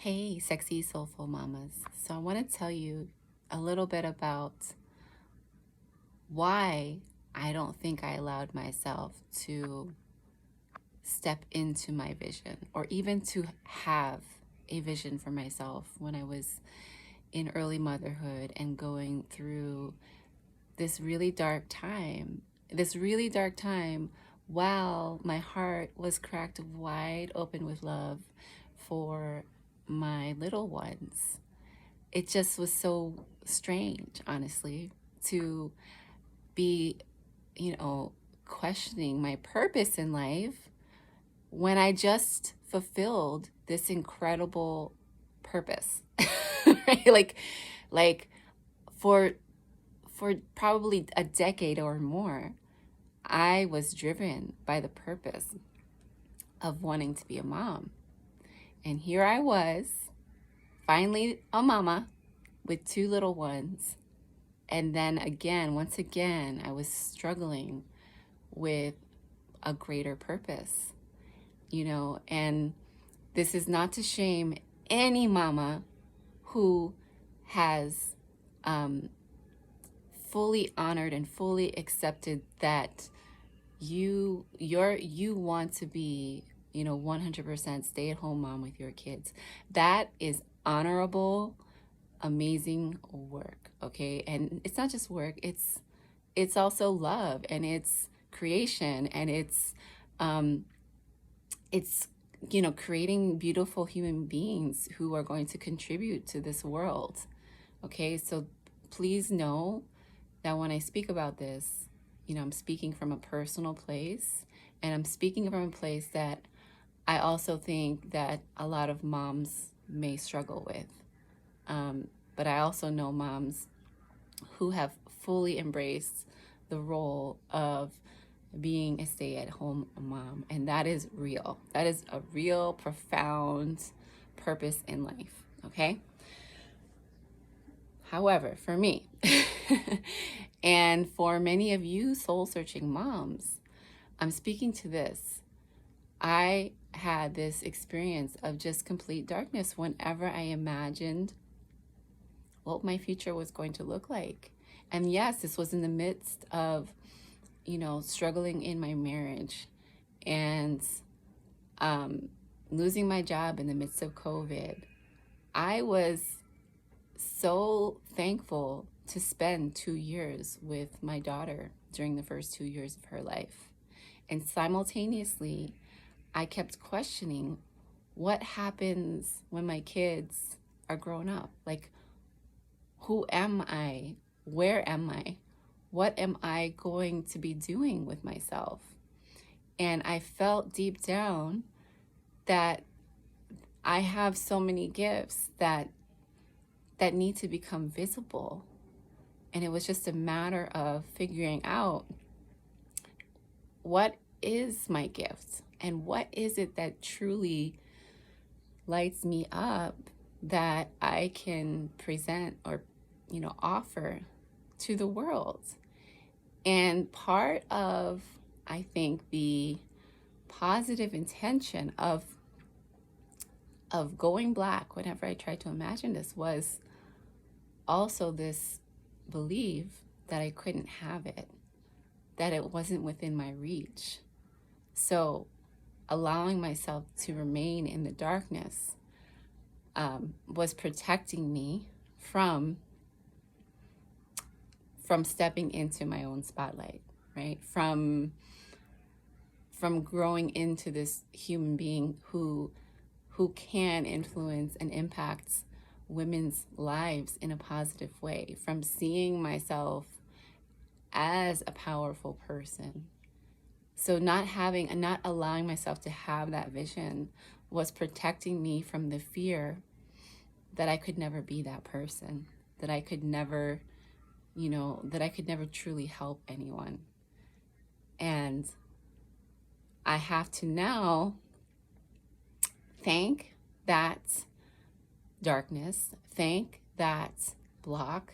Hey, sexy, soulful mamas. So, I want to tell you a little bit about why I don't think I allowed myself to step into my vision or even to have a vision for myself when I was in early motherhood and going through this really dark time. This really dark time while my heart was cracked wide open with love for my little ones. It just was so strange, honestly, to be, questioning my purpose in life when I just fulfilled this incredible purpose. Right? Like for for probably a decade or more, I was driven by the purpose of wanting to be a mom. And here I was, finally a mama with two little ones. And then again, once again, I was struggling with a greater purpose, and this is not to shame any mama who has fully honored and fully accepted that you want to be 100% stay-at-home mom with your kids. That is honorable, amazing work. Okay, and it's not just work, it's also love, and it's creation, and it's creating beautiful human beings who are going to contribute to this world. Okay, so please know that when I speak about this, I'm speaking from a personal place, and I'm speaking from a place that I also think that a lot of moms may struggle with. But I also know moms who have fully embraced the role of being a stay-at-home mom, and that is real. That is a real, profound purpose in life. Okay. However, for me, and for many of you soul-searching moms, I'm speaking to this. I had this experience of just complete darkness whenever I imagined what my future was going to look like. And yes, this was in the midst of, struggling in my marriage and losing my job in the midst of COVID. I was so thankful to spend 2 years with my daughter during the first 2 years of her life. And simultaneously, I kept questioning what happens when my kids are grown up. Like, who am I? Where am I? What am I going to be doing with myself? And I felt deep down that I have so many gifts that need to become visible. And it was just a matter of figuring out what is my gift and what is it that truly lights me up that I can present or, offer to the world. And part of, I think, the positive intention of going black whenever I tried to imagine this was also this belief that I couldn't have it, that it wasn't within my reach. So allowing myself to remain in the darkness was protecting me from stepping into my own spotlight, right? From growing into this human being who can influence and impact women's lives in a positive way, from seeing myself as a powerful person. So not allowing myself to have that vision was protecting me from the fear that I could never be that person, that I could never, truly help anyone. And I have to now thank that darkness, thank that block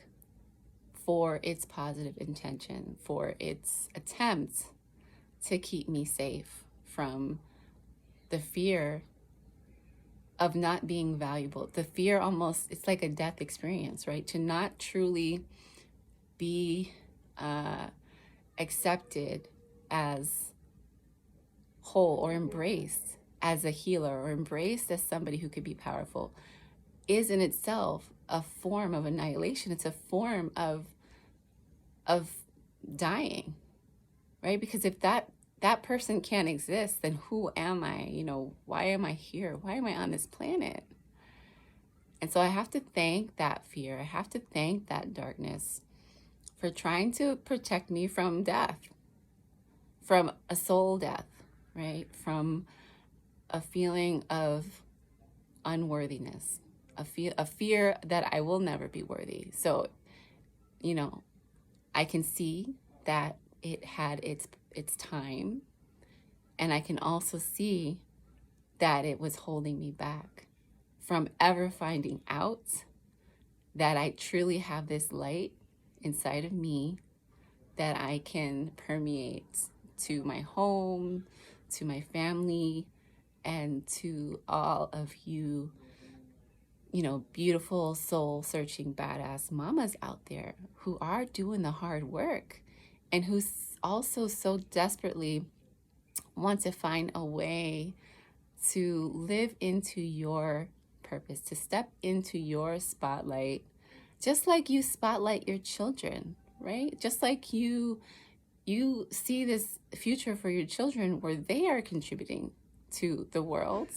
for its positive intention, for its attempt to keep me safe from the fear of not being valuable. The fear almost, it's like a death experience, right? To not truly be accepted as whole or embraced as a healer or embraced as somebody who could be powerful is in itself a form of annihilation. It's a form of dying, right? Because if that person can't exist, then who am I? Why am I here? Why am I on this planet? And so I have to thank that fear. I have to thank that darkness for trying to protect me from death, from a soul death, right? From a feeling of unworthiness, a fear that I will never be worthy. So, I can see that it had its time, and I can also see that it was holding me back from ever finding out that I truly have this light inside of me that I can permeate to my home, to my family, and to all of you, beautiful soul searching badass mamas out there who are doing the hard work and who also so desperately want to find a way to live into your purpose, to step into your spotlight, just like you spotlight your children, right? Just like you see this future for your children where they are contributing to the world.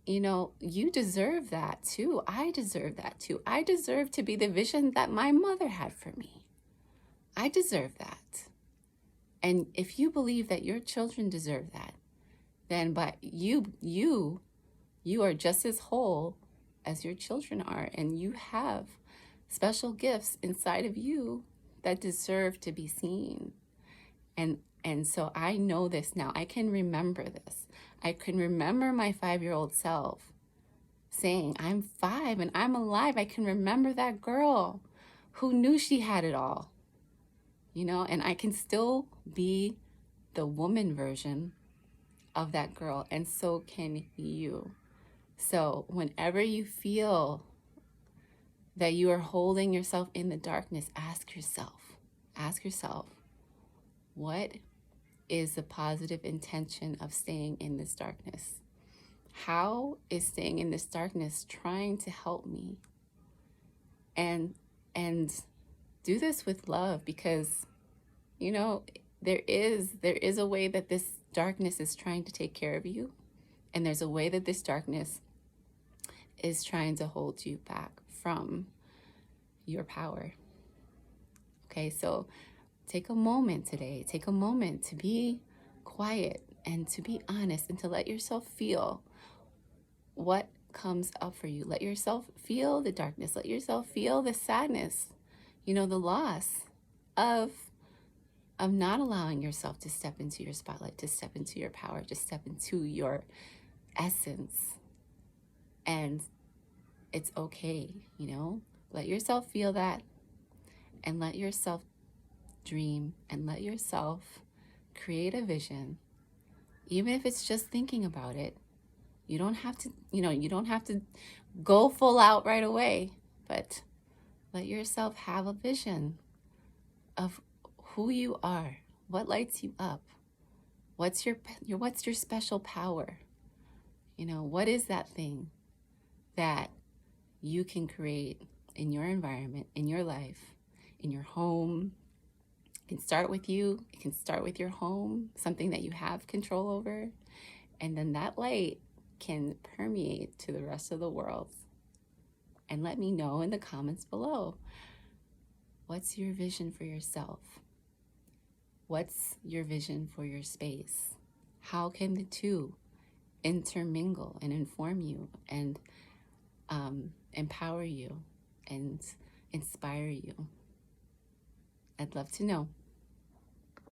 You deserve that too. I deserve that too. I deserve to be the vision that my mother had for me. I deserve that. And if you believe that your children deserve that, then you are just as whole as your children are, and you have special gifts inside of you that deserve to be seen. And so I know this now. I can remember this. I can remember my 5-year-old self saying, I'm 5 and I'm alive. I can remember that girl who knew she had it all, and I can still be the woman version of that girl, and so can you. So whenever you feel that you are holding yourself in the darkness, ask yourself, what is the positive intention of staying in this darkness? How is staying in this darkness trying to help me? And do this with love, because there is a way that this darkness is trying to take care of you, and there's a way that this darkness is trying to hold you back from your power. Okay, so take a moment today. Take a moment to be quiet and to be honest and to let yourself feel what comes up for you. Let yourself feel the darkness. Let yourself feel the sadness, the loss of not allowing yourself to step into your spotlight, to step into your power, to step into your essence. And it's okay, let yourself feel that, and let yourself dream, and let yourself create a vision. Even if it's just thinking about it, you don't have to go full out right away, but let yourself have a vision of who you are, what lights you up, what's your special power. What is that thing that you can create in your environment, in your life, in your home. It can start with you. It can start with your home, something that you have control over. And then that light can permeate to the rest of the world. And let me know in the comments below, what's your vision for yourself? What's your vision for your space? How can the two intermingle and inform you and empower you and inspire you? I'd love to know.